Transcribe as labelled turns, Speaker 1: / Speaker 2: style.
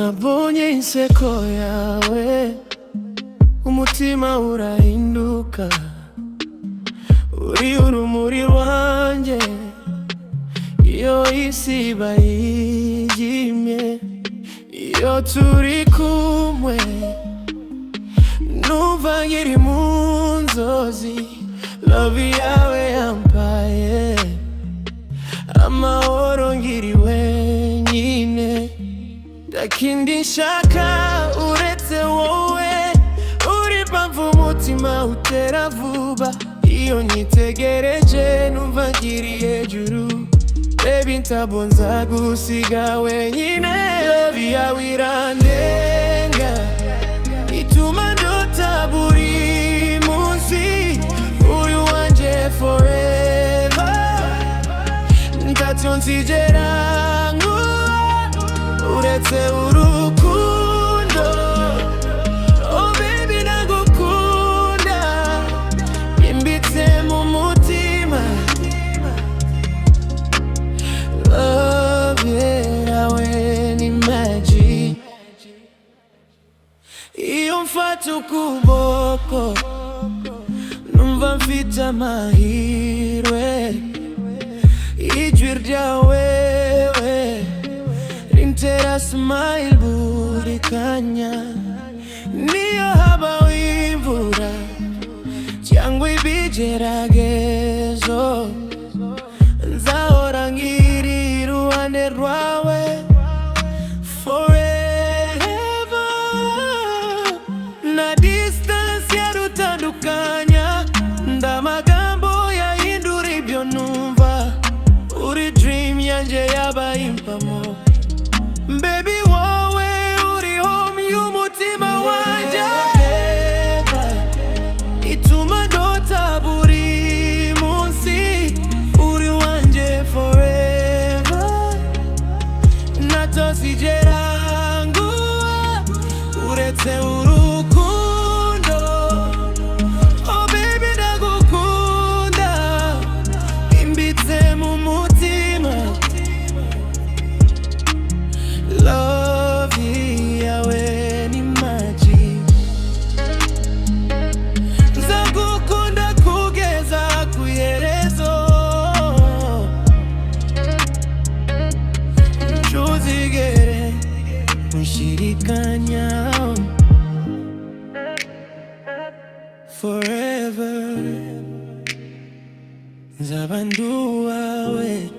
Speaker 1: nabonye inseko yawe, umutima urahinduka. Uri urumuri rwanjye iyo isi bayijimye. Iyo turi kumwe numva nkiri mu nzozi. Love yawe yampaye amahoro nkiri wenyine. Ndakindi nshaka uretse wowe, uri mpamvu umutima utera vuba. Iyo nyitegereje numva ngiriye juru. Baby ntabwo nzagusiga wenyine. Love yawe irandenga, ituma ndota buri munsi. Uri wanje forever, ntacyo nzigera nguha uretse urukundo. Oh baby ndagukunda, imbitse mu mutima. Love yawe ni magic. Iyo mfata ukuboko numva mfite amahirwe. Ijwi ryawe rintera smile buri kanya. Niyo habaho imvura cyangwa ibigeragezo, nzahora nkiri iruhande rwawe forever. Na distance yarutandukanya, ndamagambo yahindura ibyo numva. Uri dream yanje yabaye impamo. Baby wowe uri home y'umutima wanje. Ituma ndota buri munsi. Uri wanje forever, ntacyo nzigera nguha uretse urukundo. Oh baby ndagukunda, imbitse mu mutima. Love yawe ni magic. Nzagukunda kugeza ku iherezo. Ntuzigere unshidikanya. Forever nzaba ndi uwawe.